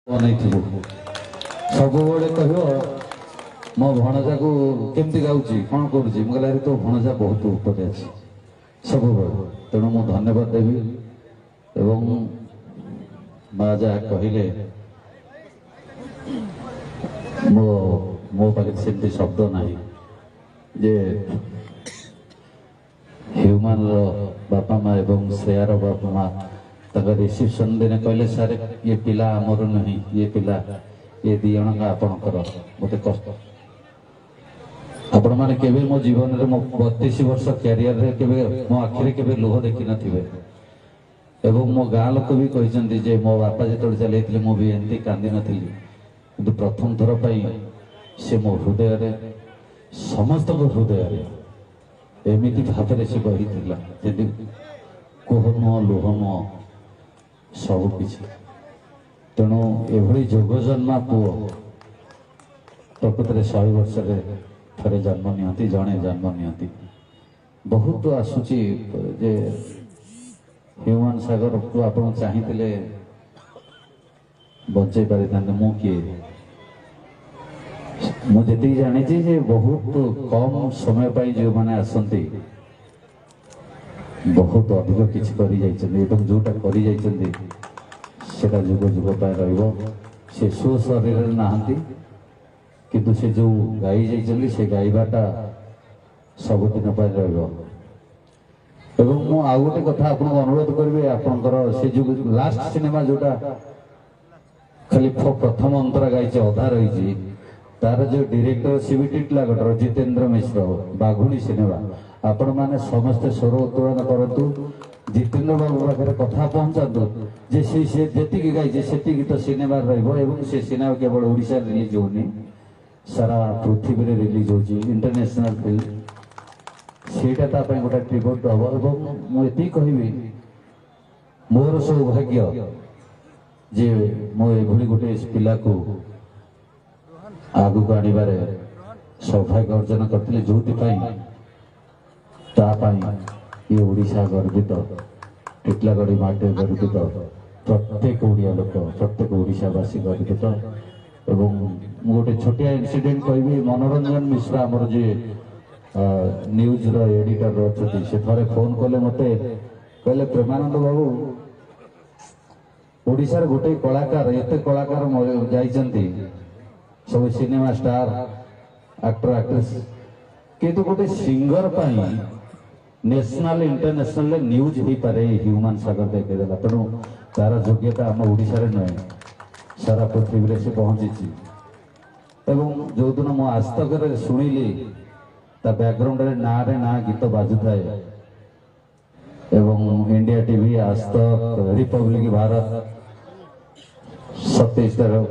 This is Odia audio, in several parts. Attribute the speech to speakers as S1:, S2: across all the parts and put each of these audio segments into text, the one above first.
S1: ବନେଇଥିବୁ ସବୁବେଳେ କହିବ ମୋ ଭଣଜାକୁ କେମିତି ଗାଉଛି କ'ଣ କରୁଛି। ମୁଁ କହିଲା ତୋ ଭଣଜା ବହୁତ ଉପରେ ଅଛି ସବୁବେଳେ, ତେଣୁ ମୁଁ ଧନ୍ୟବାଦ ଦେବି। ଏବଂ ମା ଯାହା କହିଲେ ମୋ ପାଖରେ ସେମିତି ଶବ୍ଦ ନାହିଁ ଯେ ହ୍ୟୁମାନର ବାପା ମା ଏବଂ ଶ୍ରେୟାର ବାପା ମା ତାଙ୍କ ରିସିପ୍ସନ୍ ଦିନେ କହିଲେ ସାର୍ ଇଏ ପିଲା ଆମର ନୁହେଁ, ଇଏ ପିଲା ଏ ଦି ଜଣଙ୍କ ଆପଣଙ୍କର। ମୋତେ କଷ୍ଟ, ଆପଣମାନେ କେବେ ମୋ ଜୀବନରେ ମୋ 32 ବର୍ଷ କ୍ୟାରିୟରରେ କେବେ ମୋ ଆଖିରେ କେବେ ଲୁହ ଦେଖିନଥିବେ। ଏବଂ ମୋ ଗାଁ ଲୋକ ବି କହିଛନ୍ତି ଯେ ମୋ ବାପା ଯେତେବେଳେ ଚାଲିଯାଇଥିଲେ ମୁଁ ବି ଏମିତି କାନ୍ଦିନଥିଲି, କିନ୍ତୁ ପ୍ରଥମ ଥର ପାଇଁ ସେ ମୋ ହୃଦୟରେ, ସମସ୍ତଙ୍କ ହୃଦୟରେ ଏମିତି ଭାବରେ ସେ ବହିଥିଲା ଯେମିତି କୋହ ନୁହଁ, ଲୁହ ନୁହଁ, ସବୁକିଛି। ତେଣୁ ଏଭଳି ଯୋଗ ଜନ୍ମା ପୁଅ ପ୍ରକୃତରେ 100 ବର୍ଷରେ ଥରେ ଜନ୍ମ ନିଅନ୍ତି, ଜଣେ ଜନ୍ମ ନିଅନ୍ତି। ବହୁତ ଆସୁଛି ଯେ ହ୍ୟୁମାନ ସାଗରକୁ ଆପଣ ଚାହିଁଥିଲେ ବଞ୍ଚେଇ ପାରିଥାନ୍ତେ। ମୁଁ କିଏ? ମୁଁ ଯେତିକି ଜାଣିଛି ଯେ ବହୁତ କମ୍ ସମୟ ପାଇଁ ଯେଉଁମାନେ ଆସନ୍ତି ବହୁତ ଅଧିକ କିଛି କରିଯାଇଛନ୍ତି ଏବଂ ଯେଉଁଟା କରିଯାଇଛନ୍ତି ସେଟା ଯୁଗ ଯୁଗ ପାଇଁ ରହିବ। ସେ ସ୍ୱଶରୀରରେ ନାହାନ୍ତି, କିନ୍ତୁ ସେ ଯେଉଁ ଗାଇ ଯାଇଛନ୍ତି ସେ ଗାଇବାଟା ସବୁଦିନ ପାଇଁ ରହିବ। ଏବଂ ମୁଁ ଆଉ ଗୋଟେ କଥା ଆପଣଙ୍କୁ ଅନୁରୋଧ କରିବି, ଆପଣଙ୍କର ସେ ଯେଉଁ ଲାଷ୍ଟ ସିନେମା ଯେଉଁଟା ଖାଲି ପ୍ରଥମ ଅନ୍ତରା ଗାଇଛି, ଅଧା ରହିଛି, ତାର ଯେଉଁ ଡିରେକ୍ଟର ସେ ବି ଟିଟଲାଗଡ଼ର ଜିତେନ୍ଦ୍ର ମିଶ୍ର, ବାଘୁଣୀ ସିନେମା। ଆପଣମାନେ ସମସ୍ତେ ସ୍ୱର ଉତ୍ତୋଳନ କରନ୍ତୁ, ଜିତେନ୍ଦ୍ର ବାବୁ ପାଖରେ କଥା ପହଞ୍ଚାନ୍ତୁ ଯେ ସେ ଯେତିକି ଗାଇছে ସେତିକି ତ ସିନେମାରେ ରହିବ। ଏବଂ ସେ ସିନେମା କେବଳ ଓଡ଼ିଶାରେ ରିଲିଜ୍ ହେଉନି, ସାରା ପୃଥିବୀରେ ରିଲିଜ୍ ହେଉଛି, ଇଣ୍ଟରନ୍ୟାସନାଲ ଫିଲ୍ମ। ସେଇଟା ତା ପାଇଁ ଗୋଟେ ଟ୍ରିବ୍ୟୁଟ୍ ହେବ। ଏବଂ ମୁଁ ଏତିକି କହିବି, ମୋର ସୌଭାଗ୍ୟ ଯେ ମୁଁ ଏଭଳି ଗୋଟେ ପିଲାକୁ ଆଗକୁ ଆଣିବାରେ ସୌଭାଗ୍ୟ ଅର୍ଜନ କରିଥିଲି, ଯେଉଁଥିପାଇଁ ତା ପାଇଁ ଏ ଓଡ଼ିଶା ଗର୍ବିତ, ଟିଟଲାଗଡ଼ ମାଟି ଗର୍ବିତ, ପ୍ରତ୍ୟେକ ଓଡ଼ିଆ ଲୋକ, ପ୍ରତ୍ୟେକ ଓଡ଼ିଶାବାସୀ ଗର୍ବିତ। ଏବଂ ମୁଁ ଗୋଟେ ଛୋଟିଆ ଇନସିଡେଣ୍ଟ କହିବି। ମନୋରଞ୍ଜନ ମିଶ୍ର ଆମର ଯିଏ ନ୍ୟୁଜ୍ର ଏଡିଟର ଅଛନ୍ତି, ସେ ଥରେ ଫୋନ୍ କଲେ ମୋତେ, କହିଲେ ପ୍ରେମାନନ୍ଦ ବାବୁ, ଓଡ଼ିଶାର ଗୋଟେ କଳାକାର, ଏତେ କଳାକାର ଯାଇଛନ୍ତି, ସବୁ ସିନେମା ଷ୍ଟାର, ଆକ୍ଟର ଆକ୍ଟ୍ରେସ୍, କିନ୍ତୁ ଗୋଟେ ସିଙ୍ଗର ପାଇଁ ନ୍ୟାସନାଲ ଇଣ୍ଟରନ୍ୟାସନାଲରେ ନ୍ୟୁଜ୍ ହେଇପାରେ ହ୍ୟୁମାନ ସାଗର ଦେଖେଇଦେଲା। ତେଣୁ ତାର ଯୋଗ୍ୟତା ଆମ ଓଡ଼ିଶାରେ ନୁହେଁ, ସାରା ପୃଥିବୀରେ ସେ ପହଞ୍ଚିଛି। ଏବଂ ଯେଉଁଦିନ ମୁଁ ଆଜତକରେ ଶୁଣିଲି ତା ବ୍ୟାକଗ୍ରାଉଣ୍ଡରେ ନାଁରେ ନାଁ ଗୀତ ବାଜୁଥାଏ ଏବଂ India TV, Aajtak, republic Bharat, 27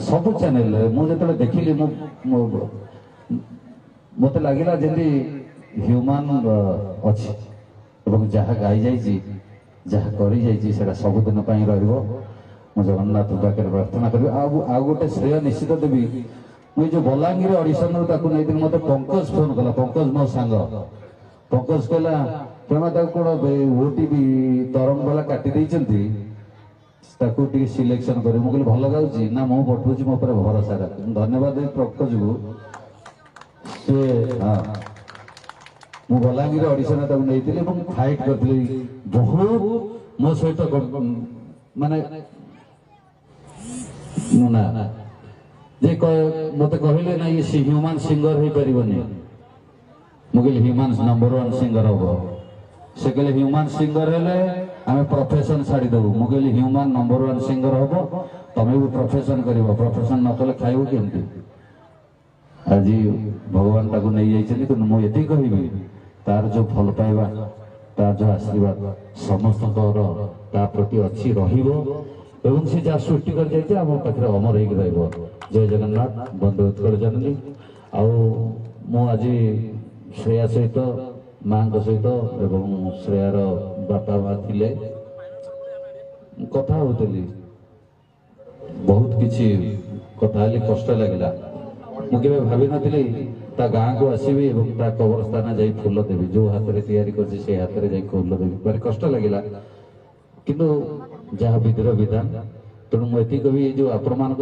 S1: ସବୁ ଚ୍ୟାନେଲରେ ମୁଁ ଯେତେବେଳେ ଦେଖିଲି ମୋତେ ଲାଗିଲା ଯେମିତି ହ୍ୟୁମାନ ଅଛି ଏବଂ ଯାହା ଗାଇ ଯାଇଛି, ଯାହା କରିଯାଇଛି ସେଟା ସବୁଦିନ ପାଇଁ ରହିବ। ମୁଁ ଜଗନ୍ନାଥଙ୍କ ପାଖରେ ପ୍ରାର୍ଥନା କରିବି। ଆଉ ଗୋଟେ ଶ୍ରେୟ ନିଶ୍ଚିତ ଦେବି। ମୁଁ ଏଇ ଯେଉଁ ବଲାଙ୍ଗୀର ଅଡ଼ିସନରୁ ତାକୁ ନେଇଥିଲି, ମୋତେ ପଙ୍କଜ ଫୋନ୍ କଲା, ପଙ୍କଜ ମୋ ସାଙ୍ଗ। ପଙ୍କଜ କହିଲା ପ୍ରେମା ତାକୁ କ'ଣ ଓଟିଭି ତରଙ୍ଗ ବାଲା କାଟି ଦେଇଛନ୍ତି, ତାକୁ ଟିକେ ସିଲେକ୍ସନ କରିବି। ମୁଁ କହିଲି ଭଲ ଗାଉଛି ନା, ମୁଁ ପଠଉଛି, ମୋ ଉପରେ ଭରସା ରଖ। ଧନ୍ୟବାଦ ଦେବି ପଙ୍କଜକୁ। ସେ ମୁଁ ବଲାଙ୍ଗୀର ଅଡ଼ିସନ ତାକୁ ନେଇଥିଲି ଏବଂ ଫାଇଟ୍ କରିଥିଲି। ବହୁତ ମୋ ସହିତ ମାନେ ନା ଯେ ମୋତେ କହିଲେ ନା ଇଏ ହ୍ୟୁମାନ ସିଙ୍ଗର ହେଇପାରିବନି। ମୁଁ କହିଲି ହ୍ୟୁମାନ ନମ୍ବର 1 ସିଙ୍ଗର ହବ। ସେ କହିଲେ ହ୍ୟୁମାନ ସିଙ୍ଗର ହେଲେ ଆମେ ପ୍ରଫେସନ ଛାଡ଼ିଦେବୁ। ମୁଁ କହିଲି ହ୍ୟୁମାନ ନମ୍ବର 1 ସିଙ୍ଗର ହବ, ତମେ ବି ପ୍ରଫେସନ କରିବ, ପ୍ରଫେସନ ନ କଲେ ଖାଇବ କେମିତି? ଆଜି ଭଗବାନ ତାକୁ ନେଇଯାଇଛନ୍ତି, କିନ୍ତୁ ମୁଁ ଏତିକି କହିବି, ତାର ଯେଉଁ ଭଲ ପାଇବା, ତାର ଯେଉଁ ଆଶୀର୍ବାଦ ସମସ୍ତଙ୍କର ତା ପ୍ରତି ଅଛି, ରହିବ। ଏବଂ ସେ ଯାହା ସୃଷ୍ଟି କରିଯାଇଛି ଆମ ପାଖରେ ଅମର ହେଇକି ରହିବ। ଜୟ ଜଗନ୍ନାଥ, ବନ୍ଦେ ଉତ୍କଳ ଜନନୀ। ଆଉ ମୁଁ ଆଜି ଶ୍ରେୟା ସହିତ, ମାଙ୍କ ସହିତ ଏବଂ ଶ୍ରେୟାର ବାପା ମା ଥିଲେ, କଥା ହେଉଥିଲି, ବହୁତ କିଛି କଥା ହେଲି, କଷ୍ଟ ଲାଗିଲା। ମୁଁ କେବେ ଭାବିନଥିଲି ତା ଗାଁକୁ ଆସିବି ଏବଂ ତା କବରସ୍ଥାନ ଯାଇ ଫୁଲ ଦେବି, ଯେଉଁ ହାତରେ ତିଆରି କରିଛି ସେଇ ହାତରେ ଯାଇ ଫୁଲ ଦେବି। ଭାରି କଷ୍ଟ ଲାଗିଲା, କିନ୍ତୁ ଯାହା ବିଧିର ବିଧାନ। ତେଣୁ ମୁଁ ଏତିକି କହିବି ଏ ଯୋଉ ଆପଣ ମାନଙ୍କ